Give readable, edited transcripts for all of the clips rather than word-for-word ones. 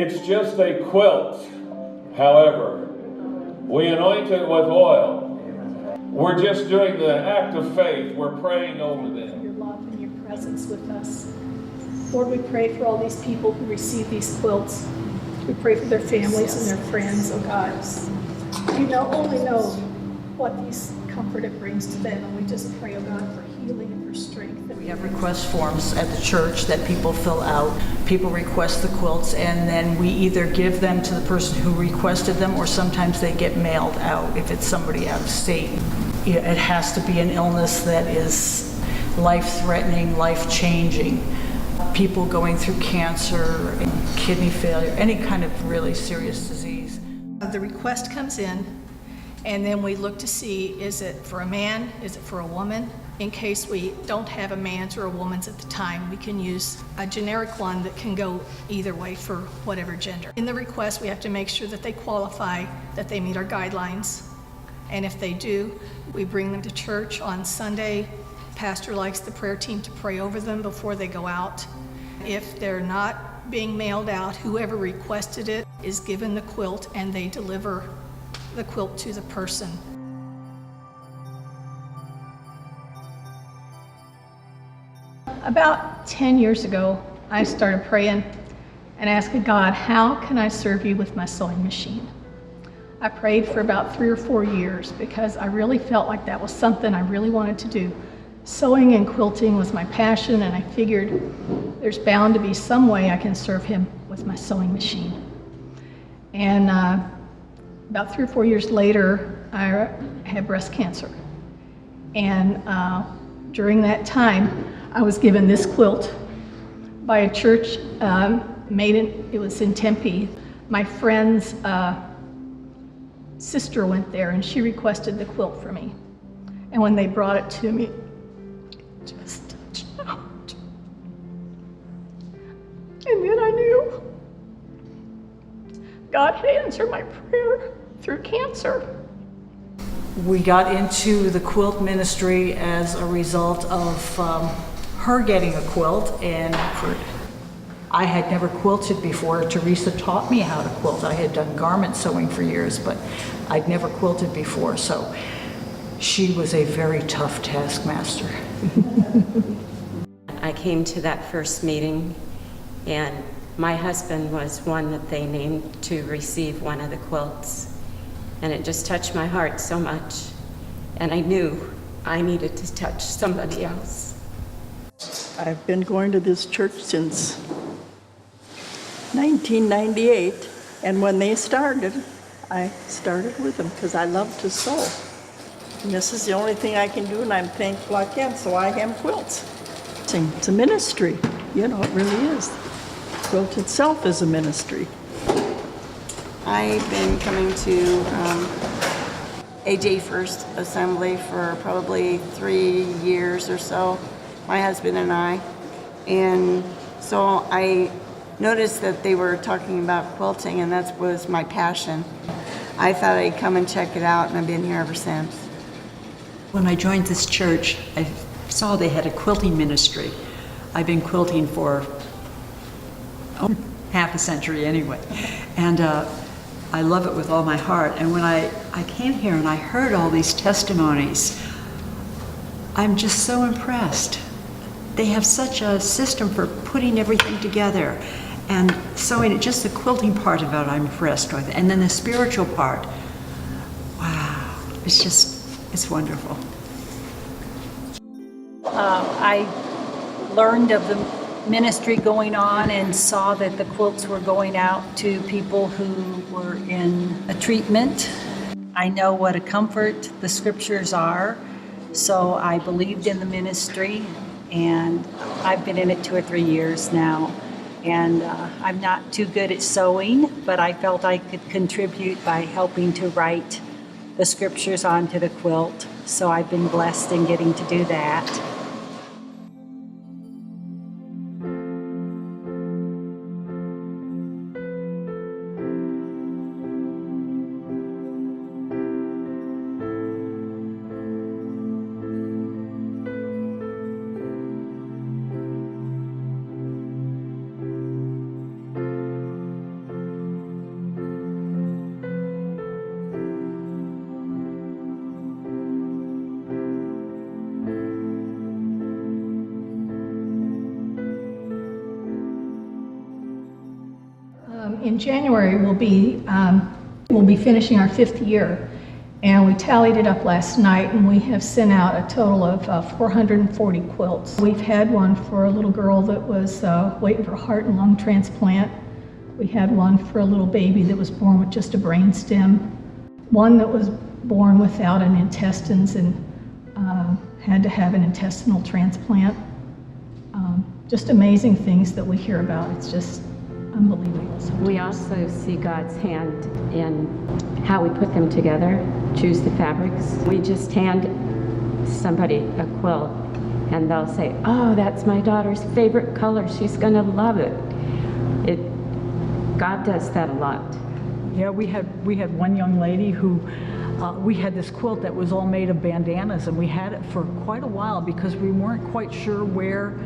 It's just a quilt. However, we anoint it with oil. We're just doing the act of faith. We're praying over them. Your love and your presence with us. Lord, we pray for all these people who receive these quilts. We pray for their families and their friends, oh God. You only know what these comfort it brings to them, and we just pray, oh God, for healing and for strength. We have request forms at the church that people fill out. People request the quilts, and then we either give them to the person who requested them, or sometimes they get mailed out if it's somebody out of state. It has to be an illness that is life-threatening, life-changing. People going through cancer, kidney failure, any kind of really serious disease. The request comes in, and then we look to see, is it for a man, is it for a woman? In case we don't have a man's or a woman's at the time, we can use a generic one that can go either way for whatever gender. In the request, we have to make sure that they qualify, that they meet our guidelines. And if they do, we bring them to church on Sunday. Pastor likes the prayer team to pray over them before they go out. If they're not being mailed out, whoever requested it is given the quilt, and they deliver the quilt to the person. About 10 years ago, I started praying and asking God, how can I serve you with my sewing machine? I prayed for about 3 or 4 years because I really felt like that was something I really wanted to do. Sewing and quilting was my passion, and I figured there's bound to be some way I can serve him with my sewing machine. And about 3 or 4 years later, I had breast cancer. And during that time, I was given this quilt by a church it was in Tempe. My friend's sister went there, and she requested the quilt for me. And when they brought it to me, it just touched out. And then I knew God had answered my prayer through cancer. We got into the quilt ministry as a result of her getting a quilt, and I had never quilted before. Teresa taught me how to quilt. I had done garment sewing for years, but I'd never quilted before, so she was a very tough taskmaster. I came to that first meeting, and my husband was one that they named to receive one of the quilts, and it just touched my heart so much, and I knew I needed to touch somebody else. I've been going to this church since 1998, and when they started, I started with them because I love to sew. And this is the only thing I can do, and I'm thankful I can, so I hem quilts. It's a ministry, it really is. Quilt itself is a ministry. I've been coming to AJ First Assembly for probably 3 years or so, my husband and I. And so I noticed that they were talking about quilting, and that was my passion. I thought I'd come and check it out, and I've been here ever since. When I joined this church, I saw they had a quilting ministry. I've been quilting for half a century anyway. And I love it with all my heart. And when I came here and I heard all these testimonies, I'm just so impressed. They have such a system for putting everything together and sewing it. Just the quilting part of it I'm impressed with. And then the spiritual part, wow, it's wonderful. I learned of the ministry going on and saw that the quilts were going out to people who were in a treatment. I know what a comfort the scriptures are, so I believed in the ministry, and I've been in it 2 or 3 years now. And I'm not too good at sewing, but I felt I could contribute by helping to write the scriptures onto the quilt. So I've been blessed in getting to do that. in January we'll be finishing our 5th year, and we tallied it up last night, and we have sent out a total of 440 quilts. We've had one for a little girl that was waiting for a heart and lung transplant. We had one for a little baby that was born with just a brain stem, one that was born without an intestines and had to have an intestinal transplant. Just amazing things that we hear about. It's just unbelievable. We also see God's hand in how we put them together, choose the fabrics. We just hand somebody a quilt and they'll say, oh, that's my daughter's favorite color. She's gonna love it. God does that a lot. Yeah, we had one young lady who, we had this quilt that was all made of bandanas, and we had it for quite a while because we weren't quite sure where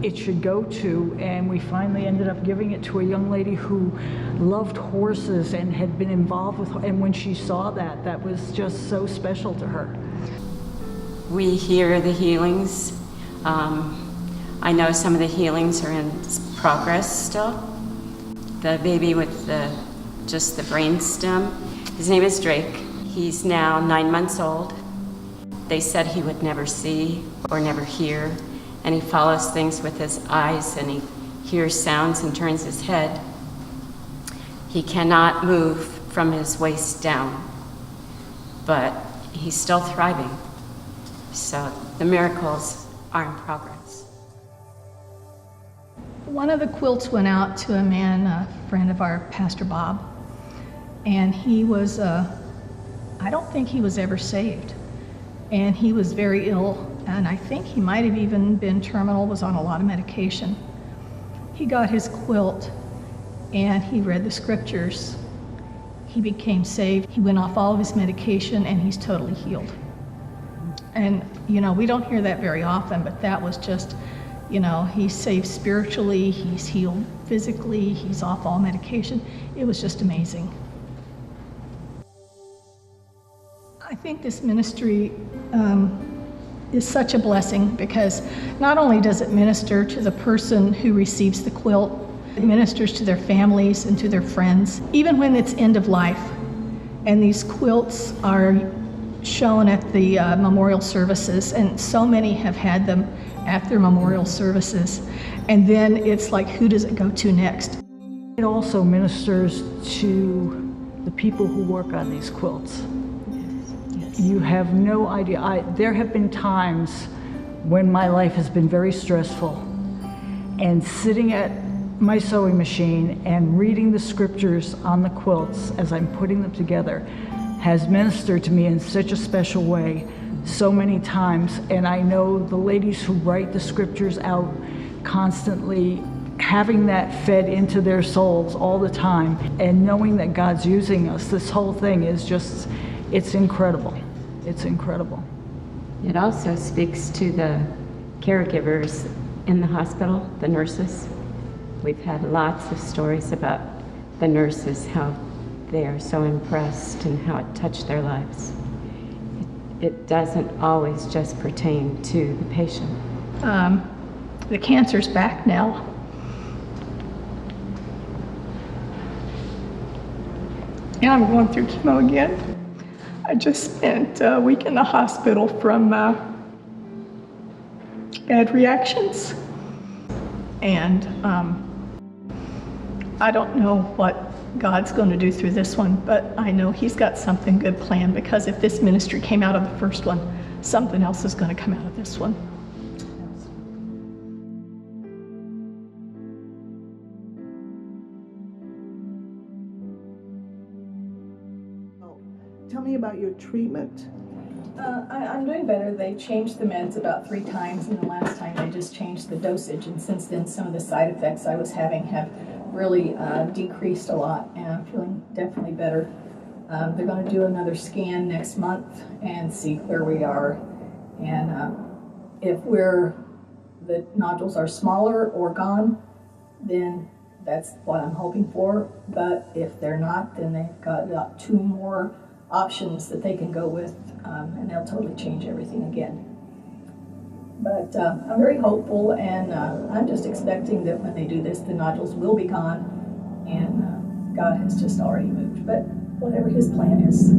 it should go to, and we finally ended up giving it to a young lady who loved horses and had been involved with, and when she saw that, that was just so special to her. We hear the healings. I know some of the healings are in progress still. The baby with just the brain stem, his name is Drake. He's now 9 months old. They said he would never see or never hear, and he follows things with his eyes, and he hears sounds and turns his head. He cannot move from his waist down, but he's still thriving. So the miracles are in progress. One of the quilts went out to a man, a friend of our Pastor Bob, and he was, I don't think he was ever saved. And he was very ill, and I think he might have even been terminal, was on a lot of medication. He got his quilt, and he read the scriptures. He became saved. He went off all of his medication, and he's totally healed. And, you know, we don't hear that very often, but that was just, you know, he's saved spiritually, he's healed physically, he's off all medication. It was just amazing. I think this ministry is such a blessing because not only does it minister to the person who receives the quilt, it ministers to their families and to their friends, even when it's end of life. And these quilts are shown at the memorial services, and so many have had them at their memorial services. And then it's like, who does it go to next? It also ministers to the people who work on these quilts. Yes. You have no idea. There have been times when my life has been very stressful, and sitting at my sewing machine and reading the scriptures on the quilts as I'm putting them together has ministered to me in such a special way so many times. And I know the ladies who write the scriptures out constantly, having that fed into their souls all the time, and knowing that God's using us. This whole thing is just, it's incredible. It's incredible. It also speaks to the caregivers in the hospital, the nurses. We've had lots of stories about the nurses, how they are so impressed and how it touched their lives. It doesn't always just pertain to the patient. The cancer's back now. And I'm going through chemo again. I just spent a week in the hospital from bad reactions. And I don't know what God's going to do through this one, but I know He's got something good planned, because if this ministry came out of the first one, something else is going to come out of this one. Tell me about your treatment. I'm doing better. They changed the meds about 3 times, and the last time they just changed the dosage, and since then some of the side effects I was having have really decreased a lot, and I'm feeling definitely better. They're going to do another scan next month and see where we are, and if the nodules are smaller or gone, then that's what I'm hoping for. But if they're not, then they've got 2 more options that they can go with, and they'll totally change everything again. But I'm very hopeful, and I'm just expecting that when they do this, the nodules will be gone, and God has just already moved. But whatever his plan is,